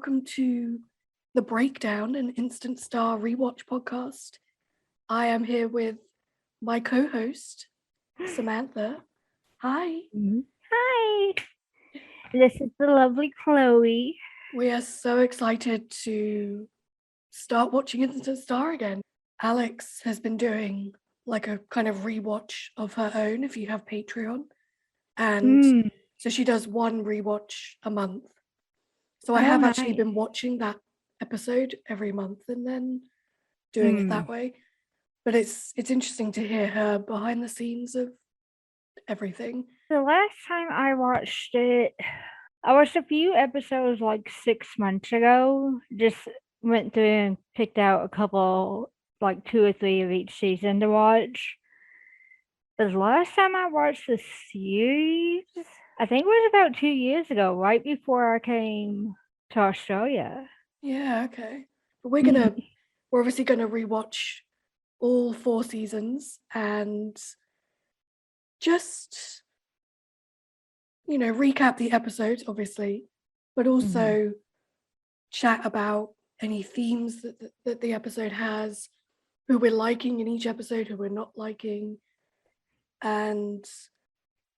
welcome to The Breakdown, an Instant Star Rewatch podcast. I am here with my co-host, Samantha. Hi. Hi. This is the lovely Chloe. We are so excited to start watching Instant Star again. Alex has been doing like a kind of rewatch of her own if you have Patreon. And so she does one rewatch a month. So I have actually been watching that episode every month and then doing it that way. But it's interesting to hear her behind the scenes of everything. The last time I watched it, I watched a few episodes like 6 months ago. Just went through and picked out a couple, like 2 or 3 of each season to watch. The last time I watched the series, I think it was about 2 years ago, right before I came to Australia. Yeah, okay. But we're obviously gonna rewatch all 4 seasons and just, recap the episodes, obviously, but also chat about any themes that the episode has, who we're liking in each episode, who we're not liking, and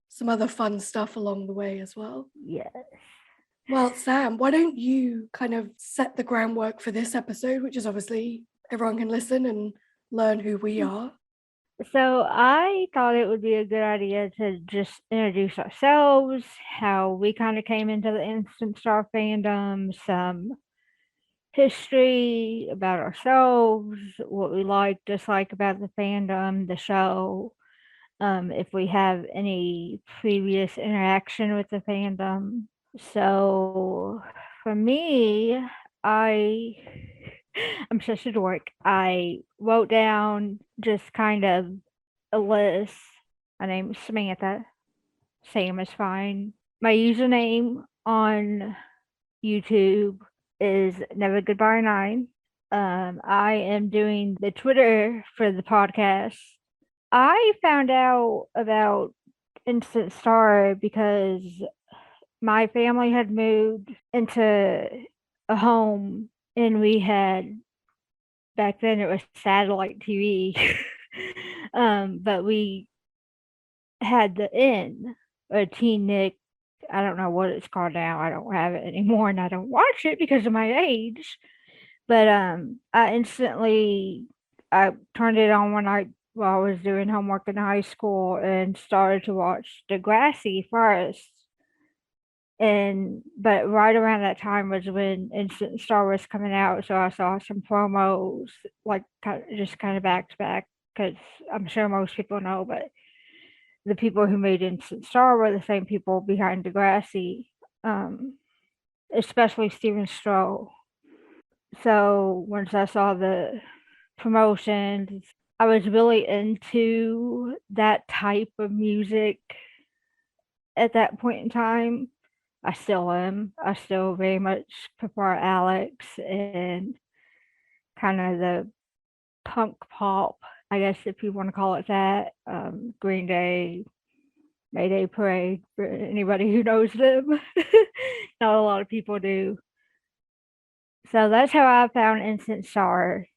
some other fun stuff along the way as well. Yes. Well, Sam, why don't you kind of set the groundwork for this episode, which is obviously everyone can listen and learn who we are. So I thought it would be a good idea to just introduce ourselves, how we kind of came into the Instant Star fandom, some history about ourselves, what we like, dislike about the fandom, the show, if we have any previous interaction with the fandom. So for me, I'm such a dork. I wrote down just kind of a list. My name is Samantha. Sam is fine. My username on YouTube is Never Goodbye 9. I am doing the Twitter for the podcast. I found out about Instant Star because my family had moved into a home and we had, back then it was satellite TV, but we had the Inn or Teen Nick. I don't know what it's called now. I don't have it anymore and I don't watch it because of my age. But I turned it on while I was doing homework in high school and started to watch Degrassi first. But right around that time was when Instant Star was coming out, so I saw some promos like kind of back to back, because I'm sure most people know, but the people who made Instant Star were the same people behind Degrassi, especially Steven Stroll. So once I saw the promotions, I was really into that type of music at that point in time. I still am. I still very much prefer Alex and kind of the punk pop, I guess if you want to call it that. Green Day, Mayday Parade, for anybody who knows them. Not a lot of people do. So that's how I found Instant Star.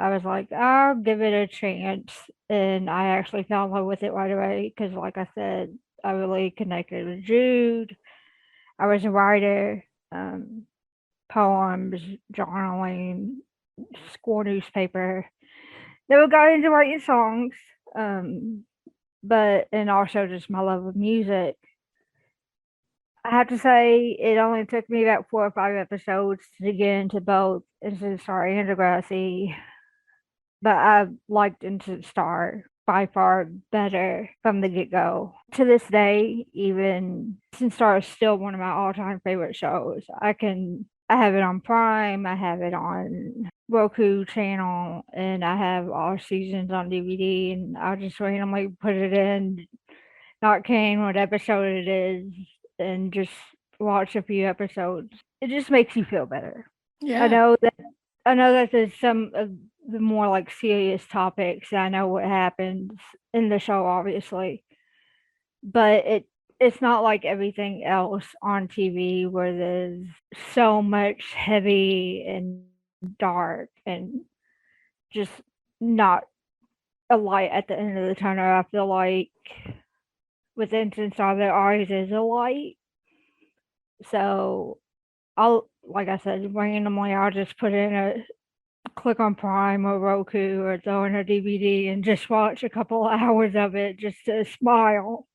I was like, I'll give it a chance. And I actually fell in love with it right away because, like I said, I really connected with Jude. I was a writer, poems, journaling, school newspaper. Never got into writing songs, and also just my love of music. I have to say, it only took me about 4 or 5 episodes to get into both Instant Star and Degrassi, but I liked Instant Star by far better from the get-go. To this day, even Instant Star is still one of my all-time favorite shows. I have it on Prime, I have it on Roku channel, and I have all seasons on DVD, and I'll just randomly put it in, not caring what episode it is, and just watch a few episodes. It just makes you feel better. Yeah. I know that there's some of the more like serious topics. I know what happens in the show, obviously, but it's not like everything else on TV where there's so much heavy and dark and just not a light at the end of the tunnel. I feel like with Instant Star, there always is a light. So I'll, like I said, randomly, I'll just put in a click on Prime or Roku or throw in a DVD and just watch a couple hours of it just to smile.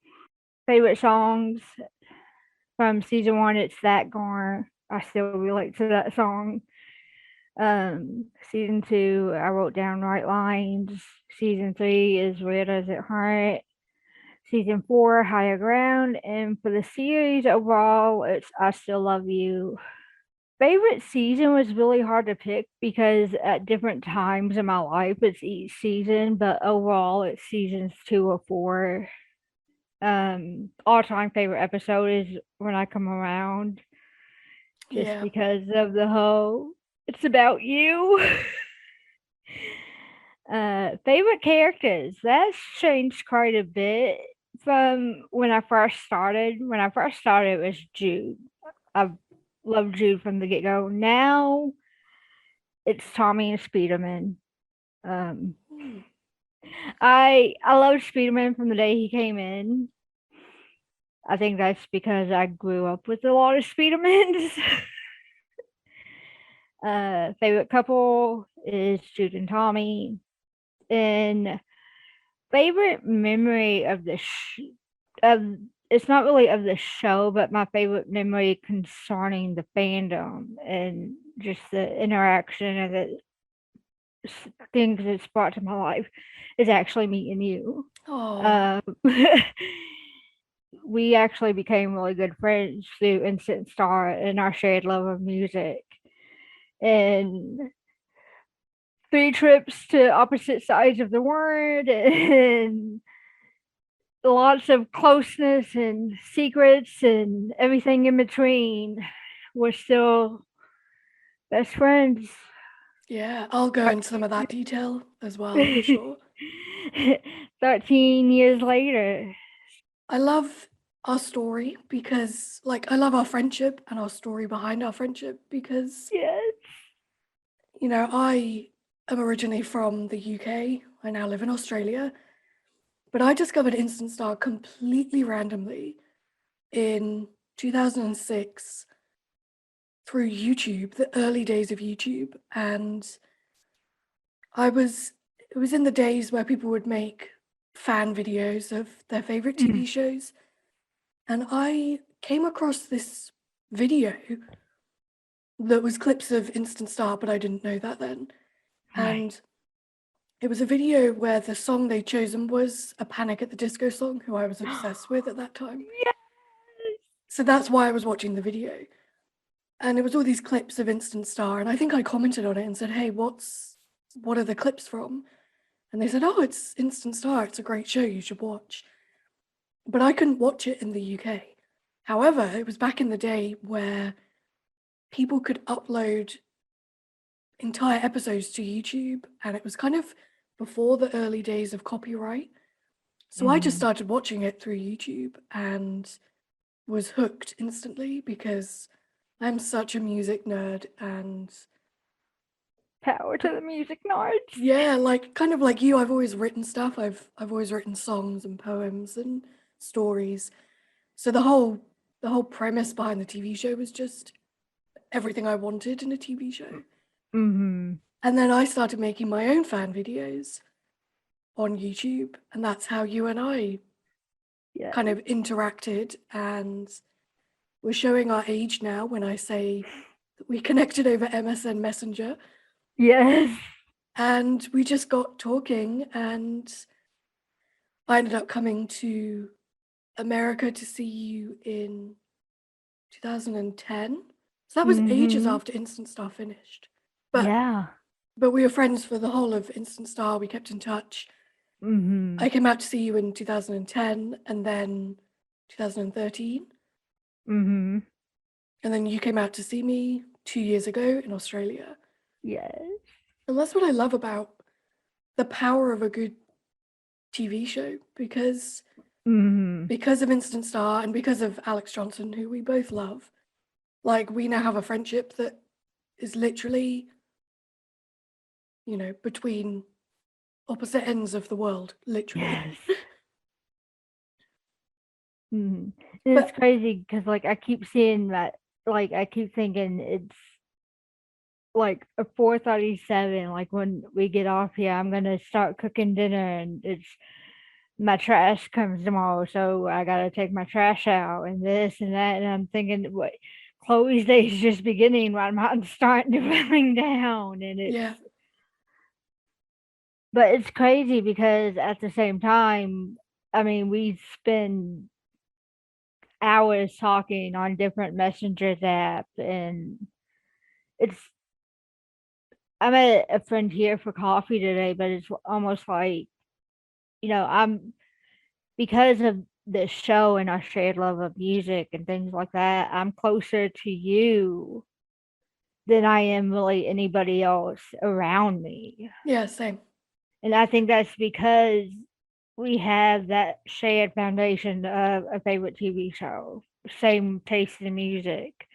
Favorite songs from season one, it's That Gore. I still relate to that song. Season two, I wrote down Right Lines. Season three is Where Does It Hurt? Season four, Higher Ground. And for the series overall, it's I Still Love You. Favorite season was really hard to pick because at different times in my life it's each season, but overall it's seasons two or four. All time favorite episode is When I Come Around, just Yeah. because of the whole it's about you. Favorite characters, that's changed quite a bit from when I first started. When I first started, it was Jude. I loved Jude from the get go. Now it's Tommy and Speederman. Um, Hmm. I loved Speederman from the day he came in. I think that's because I grew up with a lot of Speedermans. Favorite couple is Jude and Tommy. And favorite memory of of it's not really of the show, but my favorite memory concerning the fandom and just the interaction and the things it's brought to my life is actually meeting you. Oh, Um, we actually became really good friends through Instant Star and our shared love of music. And 3 trips to opposite sides of the world and lots of closeness and secrets and everything in between. We're still best friends. yeah. I'll go into some of that detail as well for sure. 13 years later. I love our story because, like, I love our friendship and our story behind our friendship because, Yes. I am originally from the UK. I now live in Australia, but I discovered Instant Star completely randomly in 2006 through YouTube, the early days of YouTube. And it was in the days where people would make fan videos of their favorite Mm. TV shows. And I came across this video that was clips of Instant Star, but I didn't know that then. Right. And it was a video where the song they'd chosen was a Panic at the Disco song, who I was obsessed with at that time. Yes. So that's why I was watching the video. And it was all these clips of Instant Star. And I think I commented on it and said, hey, what are the clips from? And they said, oh, it's Instant Star. It's a great show. You should watch. But I couldn't watch it in the UK. However, it was back in the day where people could upload entire episodes to YouTube, and it was kind of before the early days of copyright. So I just Mm. started watching it through YouTube and was hooked instantly because I'm such a music nerd and Power to the music nerds. yeah, like kind of like you, I've always written stuff. I've always written songs and poems and stories. So the whole premise behind the TV show was just everything I wanted in a TV show. Mm-hmm. And then I started making my own fan videos on YouTube, and that's how you and I Yes. kind of interacted. And we're showing our age now when I say that we connected over MSN Messenger, Yes. and we just got talking, and I ended up coming to America to see you in 2010. So that was ages Mm-hmm. after Instant Star finished. But Yeah. but we were friends for the whole of Instant Star. We kept in touch. Mm-hmm. I came out to see you in 2010 and then 2013. Mm-hmm. And then you came out to see me 2 years ago in Australia. Yes. And that's what I love about the power of a good TV show because because of Instant Star and because of Alex Johnson, who we both love. Like, we now have a friendship that is literally, between opposite ends of the world, literally. Yes. And it's But crazy because like I keep seeing that, like I keep thinking it's like a 4:37. Like when we get off here, I'm gonna start cooking dinner, and it's my trash comes tomorrow, so I gotta take my trash out and this and that. And I'm thinking, what? Chloe's day is just beginning. My mind's starting to winding down, and yeah, but it's crazy because at the same time, I mean, we spend hours talking on different messengers apps, and it's I met a friend here for coffee today, but it's almost like, I'm because of the show and our shared love of music and things like that, I'm closer to you than I am really anybody else around me. yeah, same. And I think that's because we have that shared foundation of a favorite TV show, same taste in music.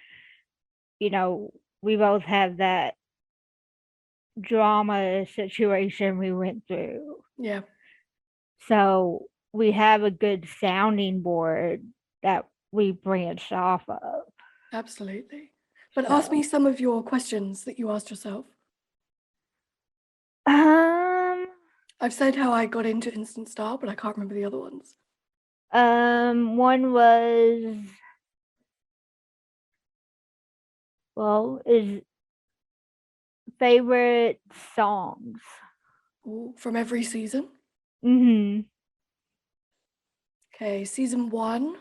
We both have that drama situation we went through. Yeah, So we have a good sounding board that we branched off of. absolutely. But ask me So, some of your questions that you asked yourself. um, I've said how I got into Instant Star, but I can't remember the other ones. one was, well, is favorite songs. Ooh, from every season. Mm-hmm. Okay, season 1,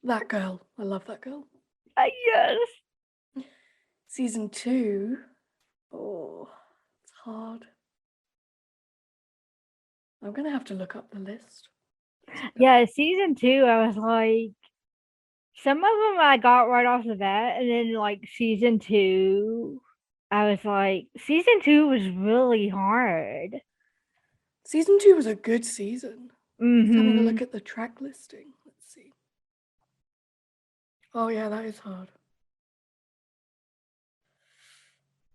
that girl. I love that girl. Yes. Season 2, oh, it's hard. I'm gonna have to look up the list. Yeah, season two, I was like, some of them I got right off the bat, and then like season two, I was like, season two was really hard. Season 2 was a good season. Just having a Mm-hmm. look at the track listing. Let's see. Oh yeah, that is hard.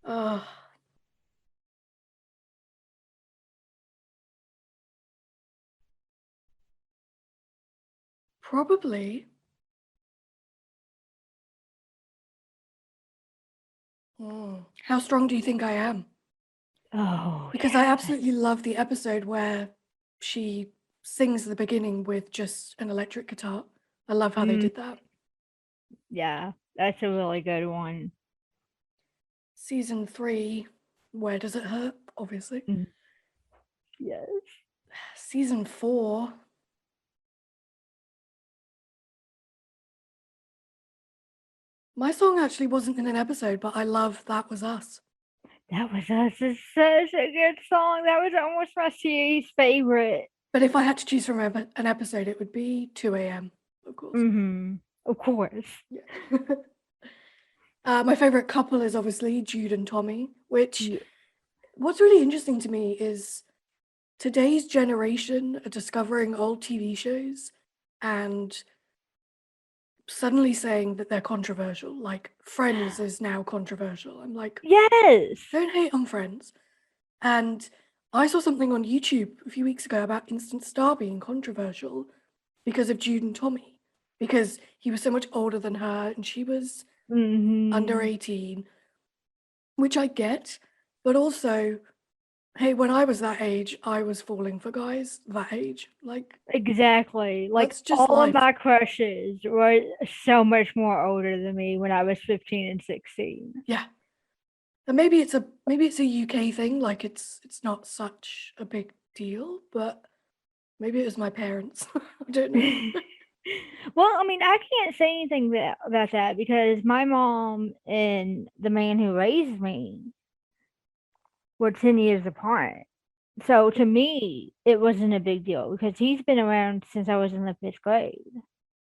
Uh, probably. How strong do you think I am? Oh, Because I yes. absolutely love the episode where she sings the beginning with just an electric guitar. I love how they Mm, did that. yeah, that's a really good one. Season 3, Where Does It Hurt? Obviously. Mm, yes. Season 4, my song actually wasn't in an episode, but I love That Was Us. That was such a good song. That was almost my series favorite. But if I had to choose from an episode, it would be 2 a.m., of course. Mm-hmm. Of course. Yeah. My favorite couple is obviously Jude and Tommy, which Yeah. what's really interesting to me is today's generation are discovering old TV shows and suddenly saying that they're controversial. Like Friends is now controversial. I'm like, Yes. don't hate on Friends. And I saw something on YouTube a few weeks ago about Instant Star being controversial because of Jude and Tommy, because he was so much older than her and she was under Mm-hmm. 18, which I get, but also, hey, when I was that age, I was falling for guys that age. Like, Exactly. Like that's just all of life. my crushes were so much more older than me when I was 15 and 16. Yeah. And maybe it's a UK thing, like it's not such a big deal, but maybe it was my parents. I don't know. Well, I mean, I can't say anything about that because my mom and the man who raised me were 10 years apart. So to me, it wasn't a big deal because he's been around since I was in the fifth grade.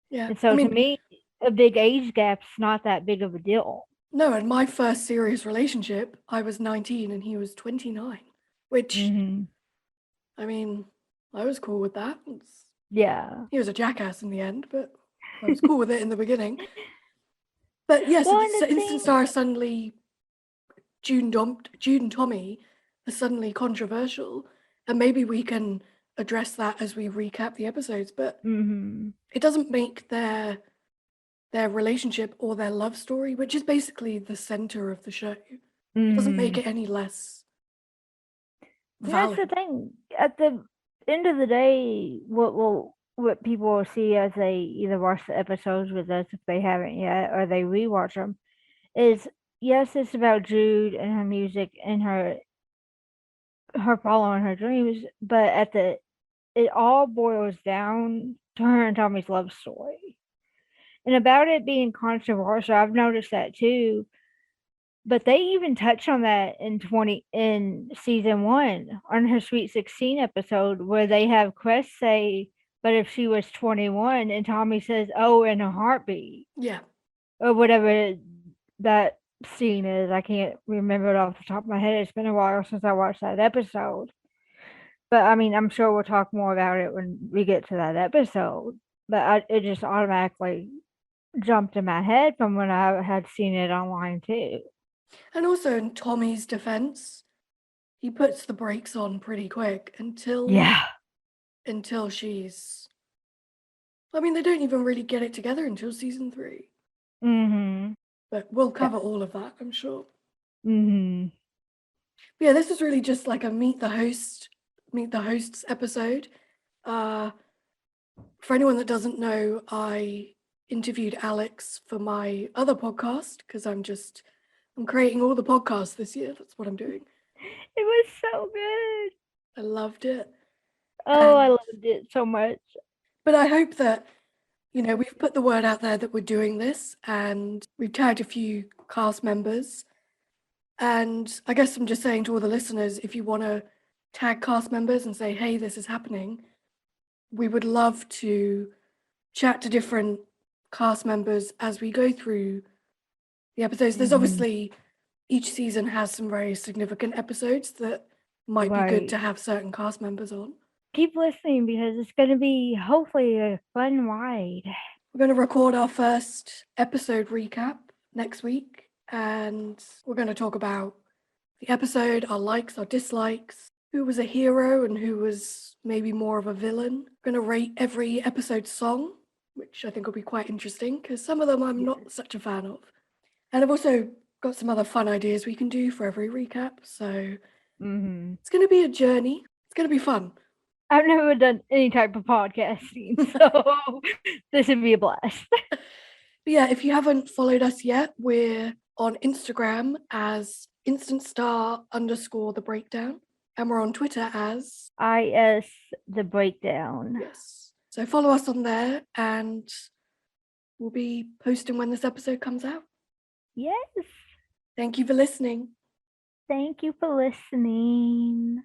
Yeah. And I so to mean, me, a big age gap's not that big of a deal. no, in my first serious relationship, I was 19 and he was 29, which Hmm. I mean, I was cool with that. Yeah. He was a jackass in the end, but I was cool with it in the beginning. But yes, Well, so Instant Star suddenly Jude and Tommy are suddenly controversial, and maybe we can address that as we recap the episodes. But it doesn't make their relationship or their love story, which is basically the center of the show, it doesn't make it any less valid. That's the thing. At the end of the day, what people will see as they either watch the episodes with us if they haven't yet, or they rewatch them, is yes, it's about Jude and her music and her following her dreams, but it all boils down to her and Tommy's love story. And about it being controversial, I've noticed that too. But they even touched on that in season 1 on her Sweet 16 episode, where they have Crest say, "But if she was 21," and Tommy says, "Oh, in a heartbeat." Yeah. Or whatever that scene is. I can't remember it off the top of my head. It's been a while since I watched that episode. But I mean, I'm sure we'll talk more about it when we get to that episode. But it just automatically jumped in my head from when I had seen it online too. And also, in Tommy's defense, he puts the brakes on pretty quick until she's. I mean, they don't even really get it together until season 3. But we'll cover all of that, I'm sure. But yeah, this is really just like a meet the hosts episode. For anyone that doesn't know, I interviewed Alex for my other podcast because I'm creating all the podcasts this year. That's what I'm doing. It was so good. I loved it. Oh, I loved it so much. But I hope that, we've put the word out there that we're doing this, and we've tagged a few cast members. And I guess I'm just saying to all the listeners, if you want to tag cast members and say, hey, this is happening, we would love to chat to different cast members as we go through the episodes. There's obviously, each season has some very significant episodes that might be good to have certain cast members on. Keep listening because it's going to be hopefully a fun ride. We're going to record our first episode recap next week, and we're going to talk about the episode, our likes, our dislikes, who was a hero and who was maybe more of a villain. We're going to rate every episode song, which I think will be quite interesting because some of them I'm not such a fan of. And I've also got some other fun ideas we can do for every recap. So it's going to be a journey. It's going to be fun. I've never done any type of podcasting, so this would be a blast. But yeah, if you haven't followed us yet, we're on Instagram as instant_the breakdown, and we're on Twitter as IS the breakdown. Yes. So follow us on there, and we'll be posting when this episode comes out. Yes. Thank you for listening. Thank you for listening.